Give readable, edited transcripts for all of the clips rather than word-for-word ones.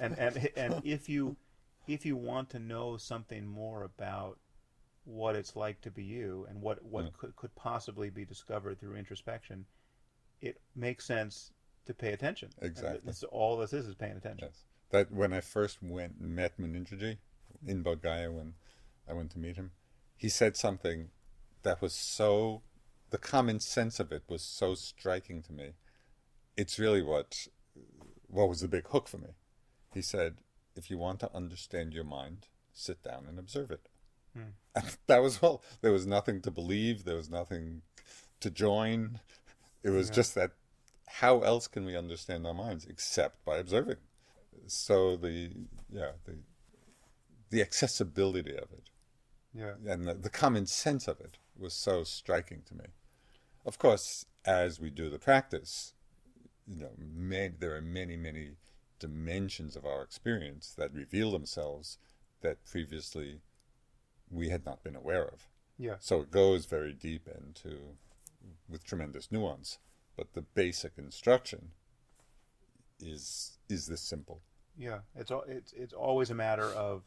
And if you want to know something more about what it's like to be you and what could possibly be discovered through introspection, it makes sense to pay attention. And Exactly. this all this is paying attention. Yes. That when I first went and met Munindraji in Bodh Gaya, when I went to meet him, he said something that was so, the common sense of it was so striking to me. It's really what was the big hook for me. He said, if you want to understand your mind, sit down and observe it. Hmm. And that was all. There was nothing to believe. There was nothing to join. It was Yeah. just that how else can we understand our minds except by observing? So the accessibility of it Yeah. and the common sense of it was so striking to me. Of course, as we do the practice, there are many dimensions of our experience that reveal themselves that previously we had not been aware of. Yeah. So it goes very deep into, with tremendous nuance, but the basic instruction is this simple. Yeah. It's always a matter of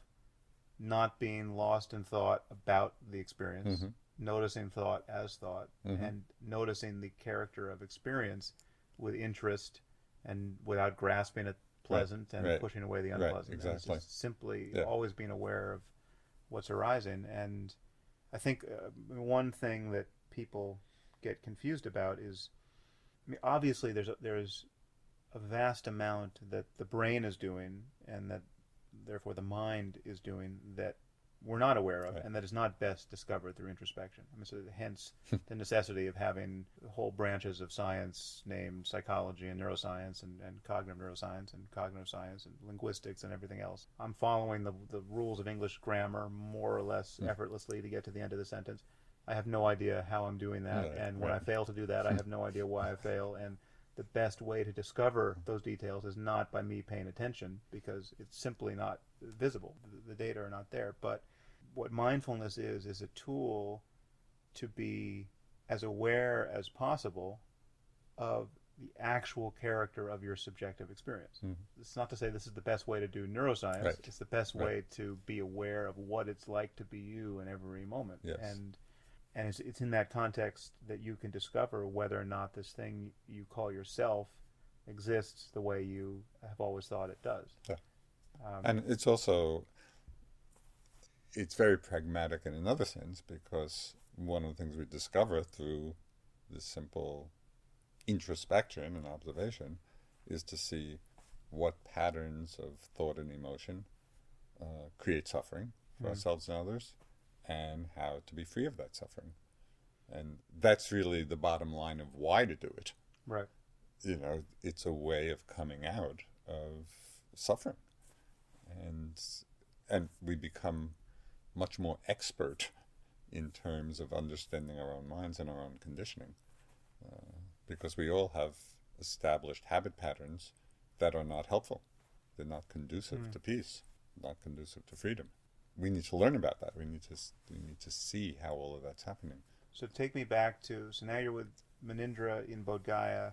not being lost in thought about the experience, Mm-hmm. noticing thought as thought, Mm-hmm. and noticing the character of experience with interest and without grasping at pleasant and Right. pushing away the Right. unpleasant. And it's Exactly. just simply Yeah. always being aware of what's arising. And I think one thing that people get confused about is, I mean, obviously there's a vast amount that the brain is doing and that therefore the mind is doing that we're not aware of Right. and that is not best discovered through introspection. I mean, so hence the necessity of having whole branches of science named psychology and neuroscience and cognitive neuroscience and cognitive science and linguistics and everything else. I'm following the rules of English grammar more or less effortlessly to get to the end of the sentence. I have no idea how I'm doing that, Right. and when I Right. fail to do that, I have no idea why I fail. And the best way to discover those details is not by me paying attention because it's simply not visible. The data are not there. But what mindfulness is a tool to be as aware as possible of the actual character of your subjective experience. Mm-hmm. It's not to say this is the best way to do neuroscience. Right. It's the best Right. way to be aware of what it's like to be you in every moment. Yes. And it's in that context that you can discover whether or not this thing you call yourself exists the way you have always thought it does. Yeah. And it's very pragmatic in another sense, because one of the things we discover through this simple introspection and observation is to see what patterns of thought and emotion create suffering for ourselves and others, and how to be free of that suffering. And that's really the bottom line of why to do it. Right. It's a way of coming out of suffering. And we become much more expert in terms of understanding our own minds and our own conditioning. Because we all have established habit patterns that are not helpful. They're not conducive to peace, not conducive to freedom. We need to learn about that. We need to see how all of that's happening. So take me back to, so now you're with Munindra in Bodh Gaya,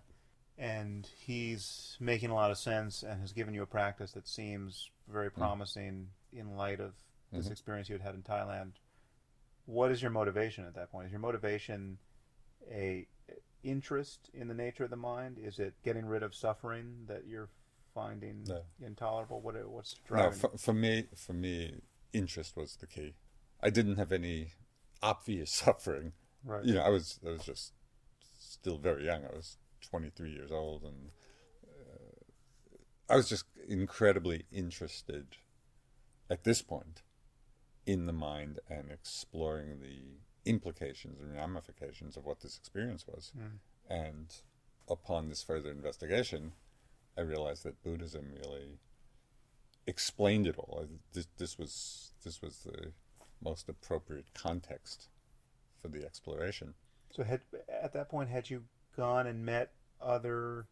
and he's making a lot of sense and has given you a practice that seems very promising in light of this experience you had in Thailand. What is your motivation at that point? Is your motivation a interest in the nature of the mind? Is it getting rid of suffering that you're finding intolerable? What's driving? No, for me, interest was the key. I didn't have any obvious suffering. Right. I was just still very young. I was 23 years old, and I was just incredibly interested at this point in the mind and exploring the implications and ramifications of what this experience was. And upon this further investigation, I realized that Buddhism really explained it all. This was the most appropriate context for the exploration. So at that point, had you gone and met other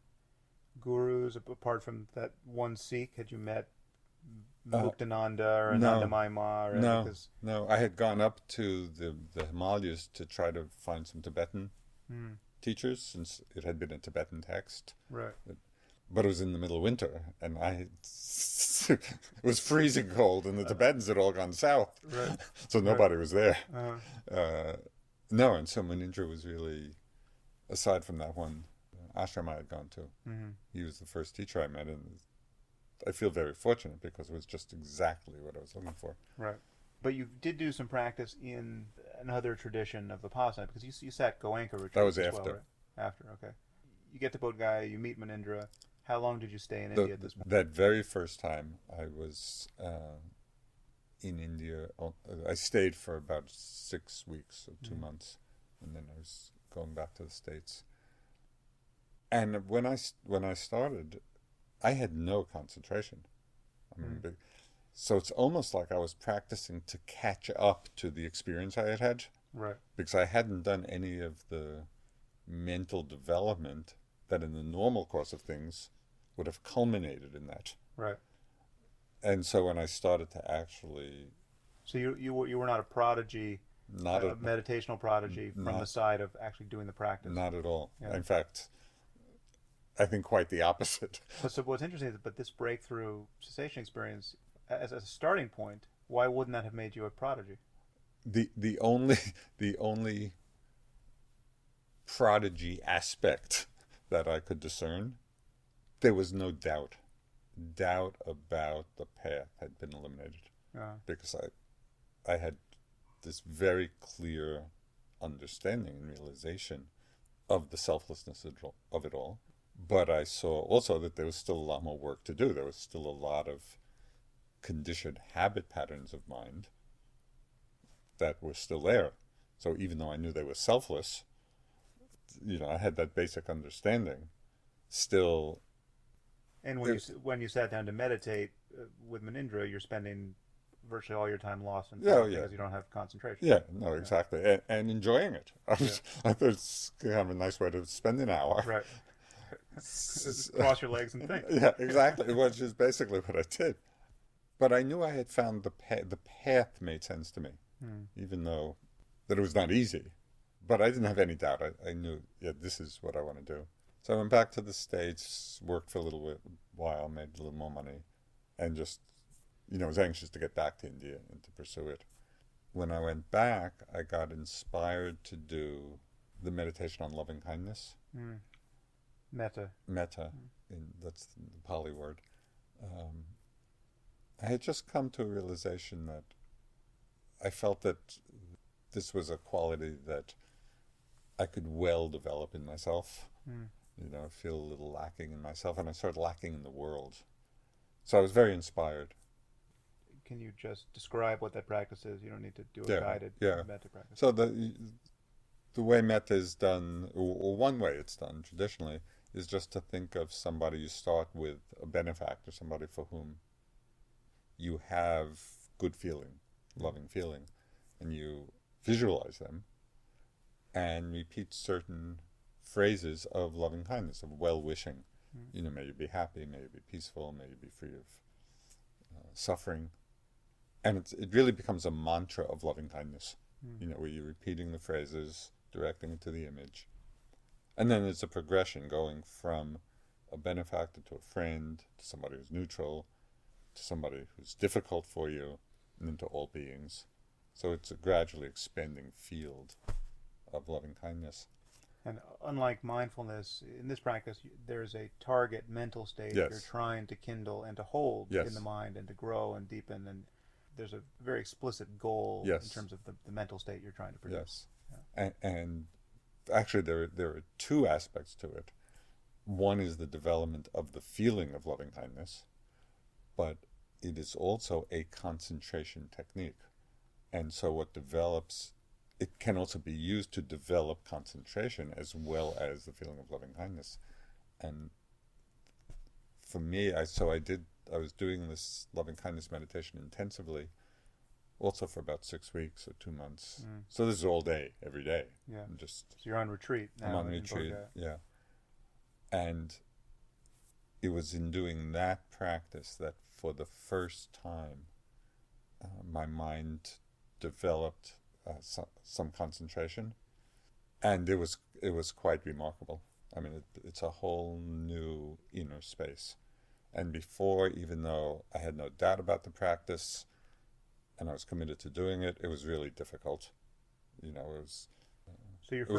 gurus apart from that one Sikh? Had you met Muktananda or Anandamayi Ma? No. I had gone up to the Himalayas to try to find some Tibetan teachers, since it had been a Tibetan text. Right. but it was in the middle of winter, and it was freezing cold, and the Tibetans had all gone south, Right. so nobody was there. Uh, No, and so Munindra was really, aside from that one ashram I had gone to, he was the first teacher I met, and I feel very fortunate because it was just exactly what I was looking for. right. But you did do some practice in another tradition of Vipassana, because you sat Goenka retreat. That was as after. well, right? After, okay. You get to Bodh Gaya, you meet Munindra. How long did you stay in India at this point? That very first time I was in India, I stayed for about 6 weeks or 2 months, and then I was going back to the States. And when I started, I had no concentration. I mean, so it's almost like I was practicing to catch up to the experience I had had. Right. Because I hadn't done any of the mental development that in the normal course of things would have culminated in that. Right. And so when I started to actually... So you were not a prodigy, not a meditational prodigy from the side of actually doing the practice? Not at all. Yeah. In fact, I think quite the opposite. So what's interesting is that this breakthrough cessation experience, as a starting point, why wouldn't that have made you a prodigy? The only prodigy aspect that I could discern, there was no doubt. Doubt about the path had been eliminated, because I had this very clear understanding and realization of the selflessness of it all. But I saw also that there was still a lot more work to do. There was still a lot of conditioned habit patterns of mind that were still there. So even though I knew they were selfless, I had that basic understanding still. And when you sat down to meditate with Munindra, you're spending virtually all your time lost in thought because you don't have concentration. Yeah, no, exactly. And enjoying it. I thought it's kind of a nice way to spend an hour. Right. Cross your legs and think. Yeah, exactly, which is basically what I did. But I knew I had found the path made sense to me, even though that it was not easy. But I didn't have any doubt. I knew, this is what I want to do. So I went back to the States, worked for a little while, made a little more money, and just, was anxious to get back to India and to pursue it. When I went back, I got inspired to do the meditation on loving kindness. Metta. That's the Pali word. I had just come to a realization that I felt that this was a quality that I could well develop in myself. I feel a little lacking in myself, and I started lacking in the world. So I was very inspired. Can you just describe what that practice is? You don't need to do a guided metta practice. So the way metta is done, or one way it's done traditionally, is just to think of somebody. You start with a benefactor, somebody for whom you have good feeling, loving feeling, and you visualize them and repeat certain phrases of loving kindness, of well-wishing. May you be happy, may you be peaceful, may you be free of suffering. And it really becomes a mantra of loving kindness, where you're repeating the phrases, directing it to the image. And then it's a progression going from a benefactor to a friend, to somebody who's neutral, to somebody who's difficult for you, and then to all beings. So it's a gradually expanding field of loving kindness. And unlike mindfulness, in this practice, there's a target mental state you're trying to kindle and to hold in the mind and to grow and deepen. And there's a very explicit goal in terms of the mental state you're trying to produce. Yes. And actually, there are two aspects to it. One is the development of the feeling of loving kindness, but it is also a concentration technique. And so what develops, it can also be used to develop concentration as well as the feeling of loving kindness. And for me, I was doing this loving kindness meditation intensively, also for about 6 weeks or 2 months. So this is all day, every day. Yeah. So you're on retreat now. I'm on retreat, yeah. And it was in doing that practice that for the first time, my mind developed some concentration, and it was quite remarkable. I mean, it's a whole new inner space. And before, even though I had no doubt about the practice and I was committed to doing it, it was really difficult. You know, it was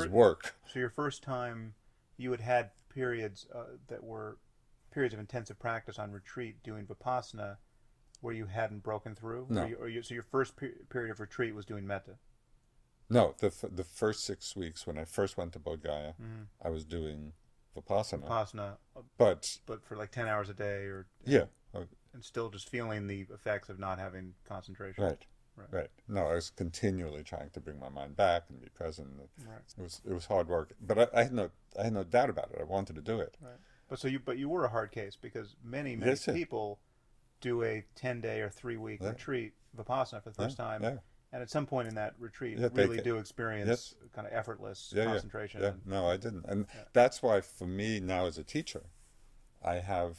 work. So your first time, you had periods that were periods of intensive practice on retreat doing Vipassana where you hadn't broken through? No. So your first period of retreat was doing metta? No, the first 6 weeks when I first went to Bodh Gaya, I was doing Vipassana. But for like 10 hours a day, or yeah, and still just feeling the effects of not having concentration. Right. No, I was continually trying to bring my mind back and be present. Right. It was hard work, but I had no doubt about it. I wanted to do it. Right. But you were a hard case because many people do a 10-day or 3-week retreat Vipassana for the first time. Yeah. And at some point in that retreat, really do experience kind of effortless concentration. Yeah. No, I didn't. And that's why for me now as a teacher, I have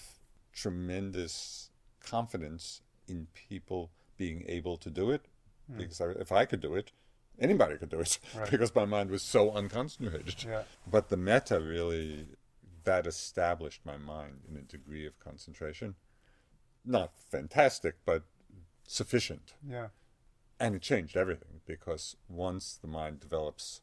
tremendous confidence in people being able to do it. Because if I could do it, anybody could do it. Right. Because my mind was so unconcentrated. Yeah. But the metta really, that established my mind in a degree of concentration. Not fantastic, but sufficient. Yeah. And it changed everything, because once the mind develops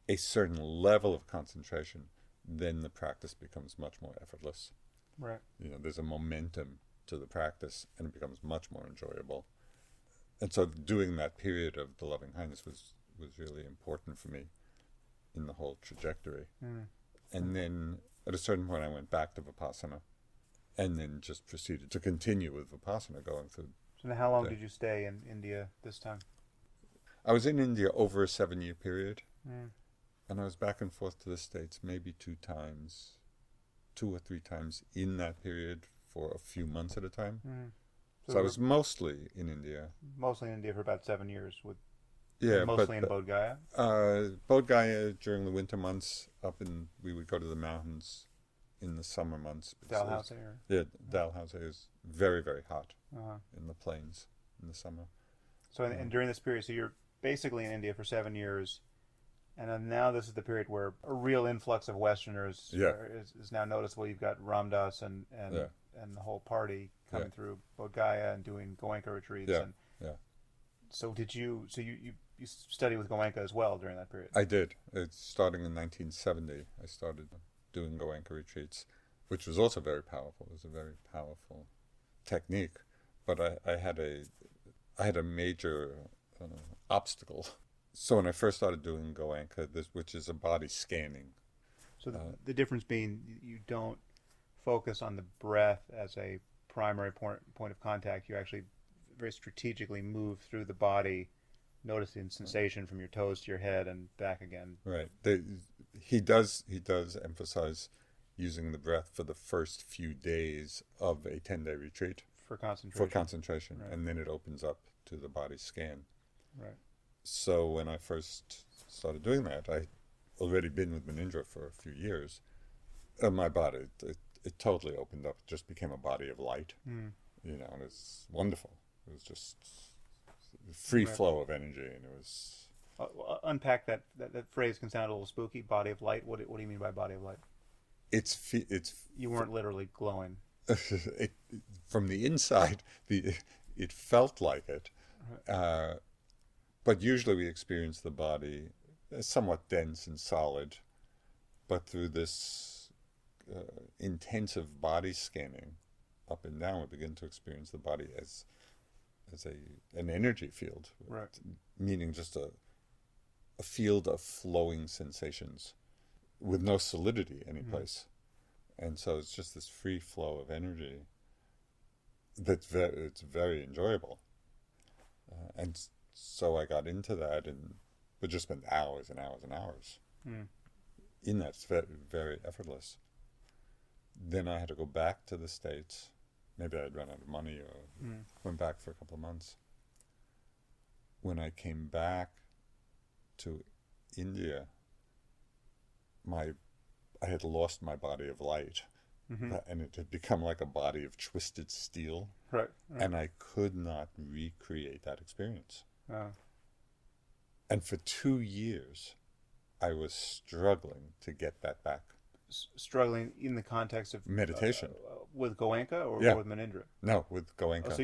a certain level of concentration, then the practice becomes much more effortless. Right. You know, there's a momentum to the practice, and it becomes much more enjoyable. And so doing that period of the loving kindness was really important for me in the whole trajectory. And then at a certain point I went back to Vipassana, and then just proceeded to continue with Vipassana going through. So now how long did you stay in India this time? I was in India over a 7-year period, and I was back and forth to the States maybe 2 or 3 times in that period for a few months at a time. So I was mostly in India. Mostly in India for about 7 years, mostly in Bodh Gaya? Bodh Gaya during the winter months, we would go to the mountains in the summer months. Dalhousie? Yeah, Dalhousie is very, very hot in the plains in the summer. So and during this period, so you're basically in India for 7 years, and then now this is the period where a real influx of Westerners is now noticeable. You've got Ram Dass and the whole party coming through Bodh Gaya and doing Goenka retreats. So you studied with Goenka as well during that period? I did. It's starting in 1970. I started doing Goenka retreats, which was also very powerful. It was a very powerful technique, but I had a major obstacle. So when I first started doing Goenka, which is a body scanning. So the difference being you don't focus on the breath as a primary point of contact. You actually very strategically move through the body, noticing sensation from your toes to your head and back again. Right. He does emphasize using the breath for the first few days of a 10-day retreat. For concentration. Right. And then it opens up to the body scan. Right. So when I first started doing that, I'd already been with Manindra for a few years. My body, it totally opened up. It just became a body of light. You know, and it's wonderful. It was just free flow of energy, and it was... unpack that phrase. Can sound a little spooky. Body of light. What do you mean by body of light? It's you weren't literally glowing. From the inside, it felt like it. But usually we experience the body as somewhat dense and solid, but through this intensive body scanning up and down, we begin to experience the body as an energy field, right? Meaning just a field of flowing sensations with no solidity anyplace. And so it's just this free flow of energy it's very enjoyable. And so I got into that, and would just spend hours and hours and hours in that. It's very, very effortless. Then I had to go back to the States. Maybe I'd run out of money or went back for a couple of months. When I came back to India, I had lost my body of light, and it had become like a body of twisted steel. Right. And I could not recreate that experience. And for 2 years, I was struggling to get that back. struggling in the context of meditation with Goenka or Yeah. with Manindra? no with Goenka. Oh, so